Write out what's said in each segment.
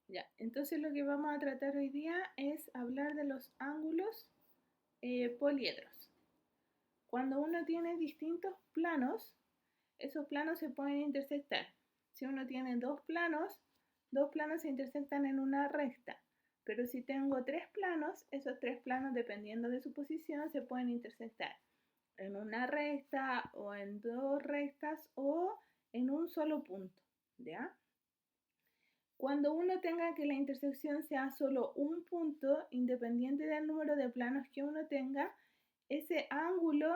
Ya, entonces lo que vamos a tratar hoy día es hablar de los ángulos poliedros. Cuando uno tiene distintos planos, esos planos se pueden intersectar. Si uno tiene dos planos se intersectan en una recta. Pero si tengo tres planos, esos tres planos, dependiendo de su posición, se pueden intersectar en una recta o en dos rectas o en un solo punto, ¿ya? Cuando uno tenga que la intersección sea solo un punto, independiente del número de planos que uno tenga, ese ángulo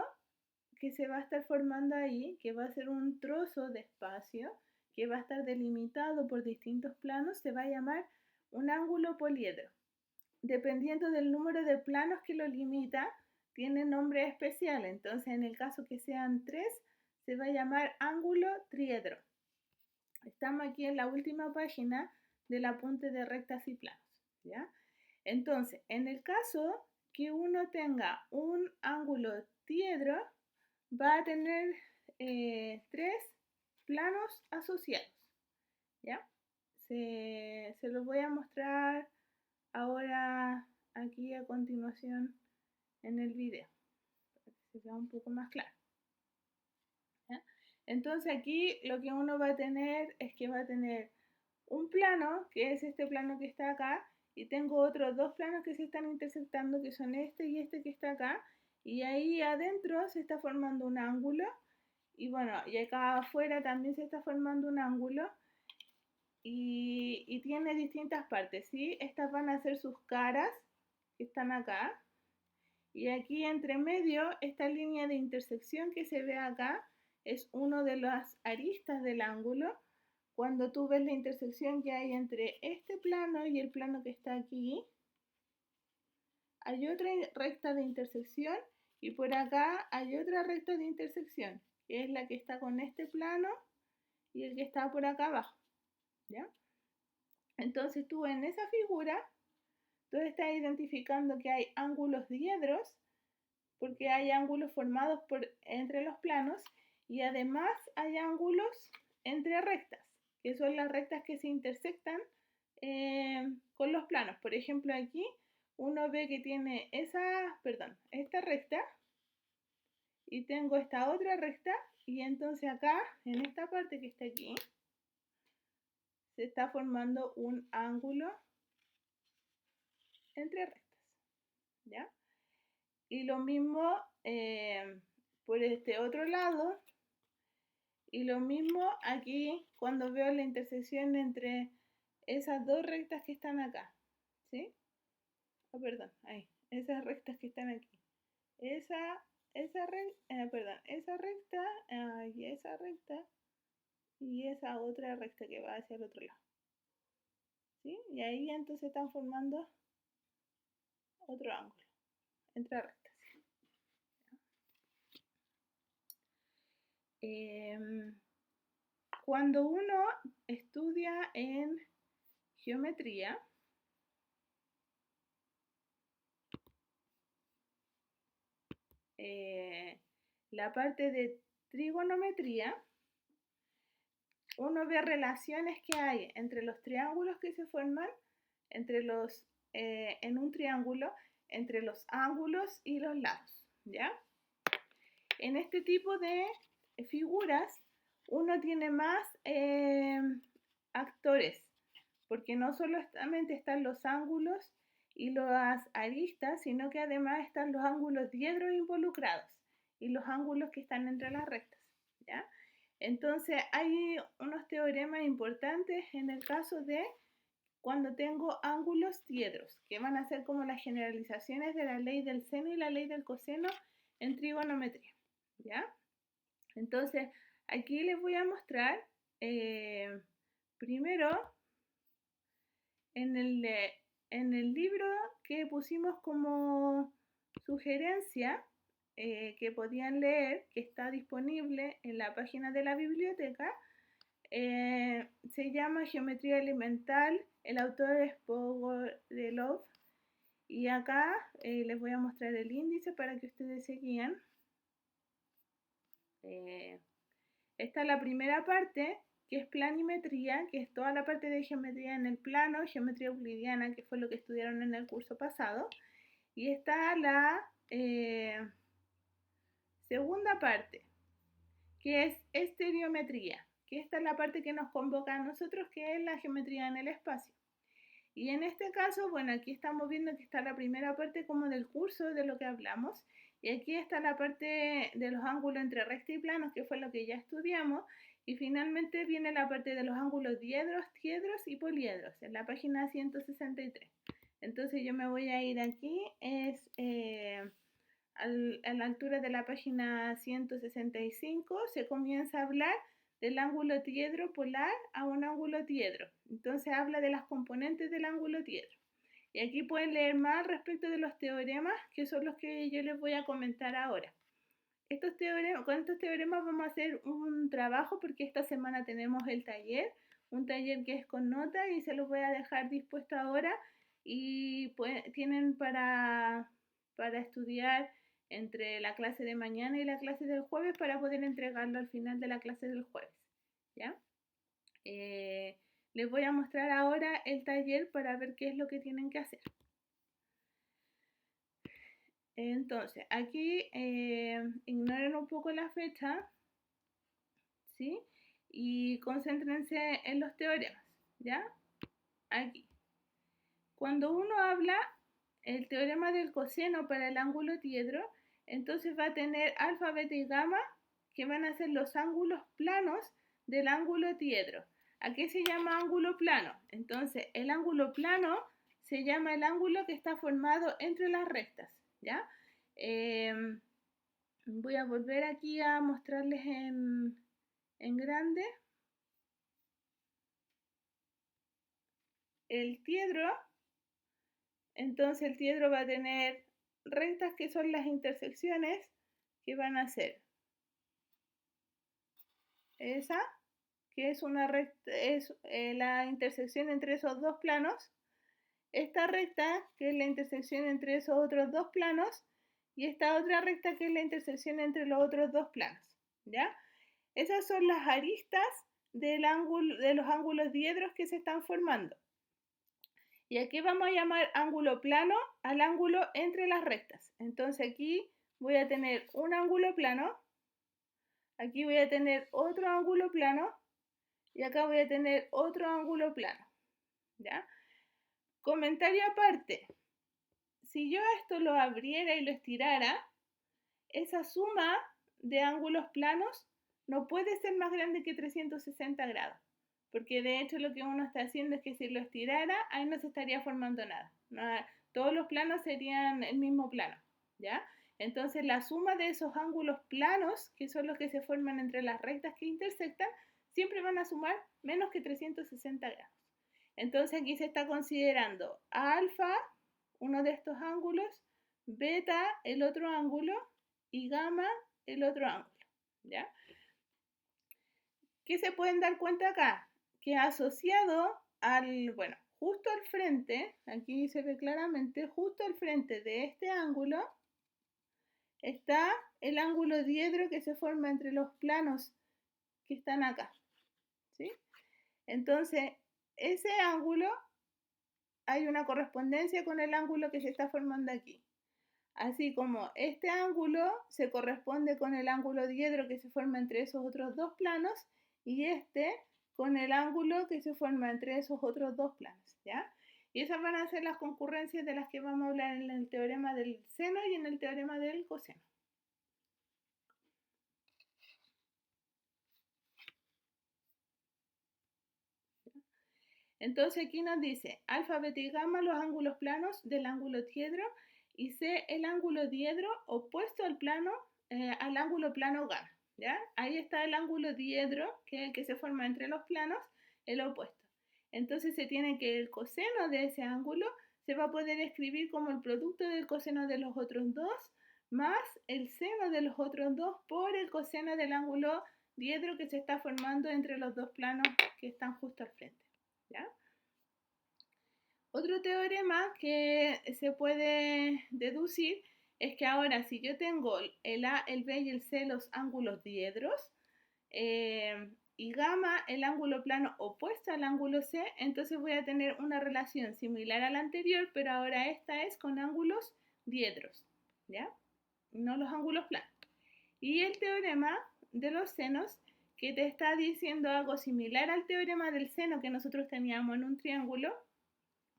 que se va a estar formando ahí, que va a ser un trozo de espacio, que va a estar delimitado por distintos planos, se va a llamar un ángulo poliedro. Dependiendo del número de planos que lo limita, tiene nombre especial. Entonces, en el caso que sean tres, se va a llamar ángulo triedro. Estamos aquí en la última página del apunte de rectas y planos, ¿ya? Entonces, en el caso que uno tenga un ángulo triedro, va a tener tres planos asociados, ¿ya? Se los voy a mostrar ahora aquí a continuación en el video, para que se vea un poco más claro, ¿ya? Entonces aquí lo que uno va a tener es que va a tener un plano, que es este plano que está acá, y tengo otros dos planos que se están intersectando, que son este y este que está acá, y ahí adentro se está formando un ángulo, y bueno, y acá afuera también se está formando un ángulo, y tiene distintas partes, ¿sí? Estas van a ser sus caras, que están acá, y aquí entre medio, esta línea de intersección que se ve acá, es uno de las aristas del ángulo. Cuando tú ves la intersección que hay entre este plano y el plano que está aquí, hay otra recta de intersección y por acá hay otra recta de intersección, que es la que está con este plano y el que está por acá abajo, ¿ya? Entonces tú en esa figura, tú estás identificando que hay ángulos diedros, porque hay ángulos formados entre los planos y además hay ángulos entre rectas, que son las rectas que se intersectan con los planos. Por ejemplo, aquí uno ve que tiene esta recta y tengo esta otra recta y entonces acá, en esta parte que está aquí, se está formando un ángulo entre rectas, ¿ya? Y lo mismo por este otro lado. Y lo mismo aquí cuando veo la intersección entre esas dos rectas que están acá, ¿sí? Oh, perdón, ahí, esas rectas que están aquí. Esa recta y esa recta y esa otra recta que va hacia el otro lado, ¿sí? Y ahí entonces están formando otro ángulo entre rectas. Cuando uno estudia en geometría, la parte de trigonometría, uno ve relaciones que hay entre los triángulos que se forman, en un triángulo, entre los ángulos y los lados, ¿ya? En este tipo de figuras, uno tiene más actores, porque no solamente están los ángulos y las aristas, sino que además están los ángulos diedros involucrados y los ángulos que están entre las rectas, ¿ya? Entonces hay unos teoremas importantes en el caso de cuando tengo ángulos diedros, que van a ser como las generalizaciones de la ley del seno y la ley del coseno en trigonometría, ¿ya? Entonces aquí les voy a mostrar primero en el libro que pusimos como sugerencia que podían leer, que está disponible en la página de la biblioteca, se llama Geometría Elemental, el autor es Pogorelov, y acá les voy a mostrar el índice para que ustedes se guíen. Esta es la primera parte, que es planimetría, que es toda la parte de geometría en el plano, geometría euclidiana, que fue lo que estudiaron en el curso pasado. Y está la segunda parte, que es estereometría, que esta es la parte que nos convoca a nosotros, que es la geometría en el espacio. Y en este caso, bueno, aquí estamos viendo que está la primera parte como del curso de lo que hablamos, y aquí está la parte de los ángulos entre recta y planos, que fue lo que ya estudiamos, y finalmente viene la parte de los ángulos diedros, tiedros y poliedros, en la página 163. Entonces yo me voy a ir aquí, es a la altura de la página 165, se comienza a hablar del ángulo tiedro polar a un ángulo tiedro. Entonces habla de las componentes del ángulo tiedro. Y aquí pueden leer más respecto de los teoremas, que son los que yo les voy a comentar ahora. Con estos teoremas vamos a hacer un trabajo porque esta semana tenemos el taller, un taller que es con nota y se los voy a dejar dispuesto ahora y tienen para estudiar entre la clase de mañana y la clase del jueves para poder entregarlo al final de la clase del jueves, ¿ya? Les voy a mostrar ahora el taller para ver qué es lo que tienen que hacer. Entonces, aquí ignoren un poco la fecha, ¿sí? Y concéntrense en los teoremas, ¿ya? Aquí. Cuando uno habla el teorema del coseno para el ángulo tiedro, entonces va a tener alfa, beta y gamma, que van a ser los ángulos planos del ángulo tiedro. ¿A qué se llama ángulo plano? Entonces, el ángulo plano se llama el ángulo que está formado entre las rectas, ¿ya? Voy a volver aquí a mostrarles en grande. El tiedro, entonces el tiedro va a tener rectas que son las intersecciones que van a ser esa, que es una recta, es la intersección entre esos dos planos, esta recta, que es la intersección entre esos otros dos planos, y esta otra recta, que es la intersección entre los otros dos planos, ¿ya? Esas son las aristas de los ángulos diedros que se están formando. Y aquí vamos a llamar ángulo plano al ángulo entre las rectas. Entonces aquí voy a tener un ángulo plano, aquí voy a tener otro ángulo plano y acá voy a tener otro ángulo plano, ¿ya? Comentario aparte, si yo esto lo abriera y lo estirara, esa suma de ángulos planos no puede ser más grande que 360 grados, porque de hecho lo que uno está haciendo es que si lo estirara, ahí no se estaría formando nada. Todos los planos serían el mismo plano, ¿ya? Entonces la suma de esos ángulos planos, que son los que se forman entre las rectas que intersectan, siempre van a sumar menos que 360 grados. Entonces aquí se está considerando alfa, uno de estos ángulos, beta, el otro ángulo, y gamma, el otro ángulo, ¿ya? ¿Qué se pueden dar cuenta acá? Que asociado bueno, justo al frente, aquí se ve claramente, justo al frente de este ángulo, está el ángulo diedro que se forma entre los planos que están acá, ¿sí? Entonces, ese ángulo, hay una correspondencia con el ángulo que se está formando aquí. Así como este ángulo se corresponde con el ángulo diedro que se forma entre esos otros dos planos y este con el ángulo que se forma entre esos otros dos planos, ¿ya? Y esas van a ser las concurrencias de las que vamos a hablar en el teorema del seno y en el teorema del coseno. Entonces aquí nos dice alfa, beta y gamma los ángulos planos del ángulo tiedro y C el ángulo diedro opuesto al ángulo plano gamma, ¿ya? Ahí está el ángulo diedro, que es el que se forma entre los planos, el opuesto. Entonces se tiene que el coseno de ese ángulo se va a poder escribir como el producto del coseno de los otros dos más el seno de los otros dos por el coseno del ángulo diedro que se está formando entre los dos planos que están justo al frente, ¿ya? Otro teorema que se puede deducir es que ahora si yo tengo el A, el B y el C, los ángulos diedros, y gamma el ángulo plano opuesto al ángulo C, entonces voy a tener una relación similar a la anterior, pero ahora esta es con ángulos diedros, ¿ya? No los ángulos planos. Y el teorema de los senos, que te está diciendo algo similar al teorema del seno que nosotros teníamos en un triángulo,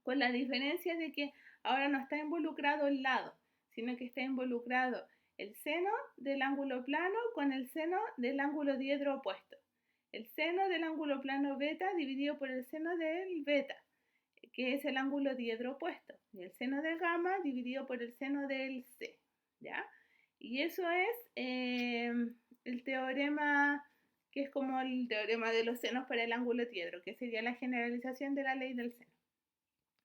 con la diferencia de que ahora no está involucrado el lado, sino que está involucrado el seno del ángulo plano con el seno del ángulo diedro opuesto. El seno del ángulo plano beta dividido por el seno del beta, que es el ángulo diedro opuesto, y el seno de gamma dividido por el seno del C, ¿ya? Y eso es el teorema que es como el teorema de los senos para el ángulo diedro, que sería la generalización de la ley del seno,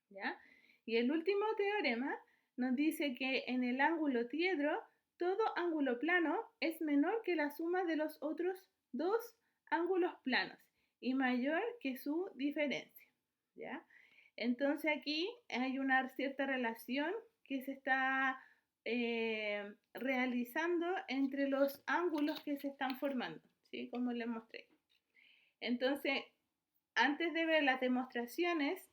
¿ya? Y el último teorema nos dice que en el ángulo diedro todo ángulo plano es menor que la suma de los otros dos ángulos planos y mayor que su diferencia, ¿ya? Entonces aquí hay una cierta relación que se está realizando entre los ángulos que se están formando, ¿sí? Como les mostré. Entonces, antes de ver las demostraciones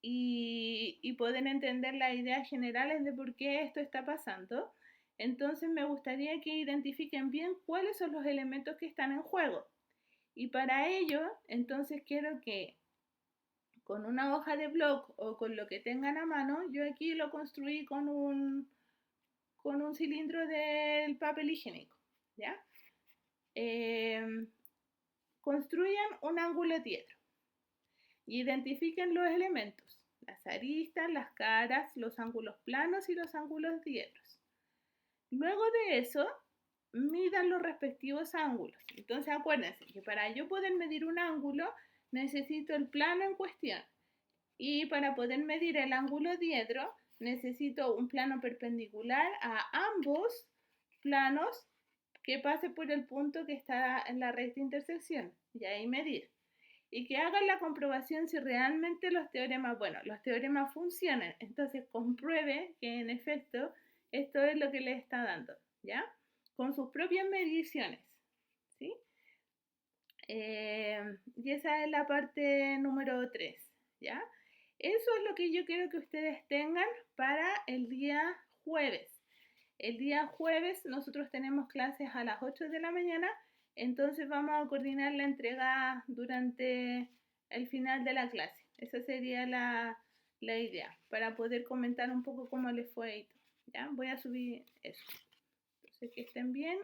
y poder entender las ideas generales de por qué esto está pasando, entonces me gustaría que identifiquen bien cuáles son los elementos que están en juego. Y para ello, entonces quiero que con una hoja de blog o con lo que tengan a mano, yo aquí lo construí con un cilindro del papel higiénico, ¿ya? Construyan un ángulo diedro y identifiquen los elementos, las aristas, las caras, los ángulos planos y los ángulos diedros. Luego de eso, midan los respectivos ángulos. Entonces acuérdense que para yo poder medir un ángulo, necesito el plano en cuestión. Y para poder medir el ángulo diedro, necesito un plano perpendicular a ambos planos que pase por el punto que está en la recta intersección. Y ahí medir. Y que hagan la comprobación si realmente los teoremas funcionan. Entonces compruebe que en efecto esto es lo que le está dando, ¿ya? Con sus propias mediciones, ¿sí? Y esa es la parte número 3, ¿ya? Eso es lo que yo quiero que ustedes tengan para el día jueves. El día jueves nosotros tenemos clases a las 8 de la mañana, entonces vamos a coordinar la entrega durante el final de la clase. Esa sería la idea, para poder comentar un poco cómo les fue y todo, ¿ya? Voy a subir eso. Entonces que estén bien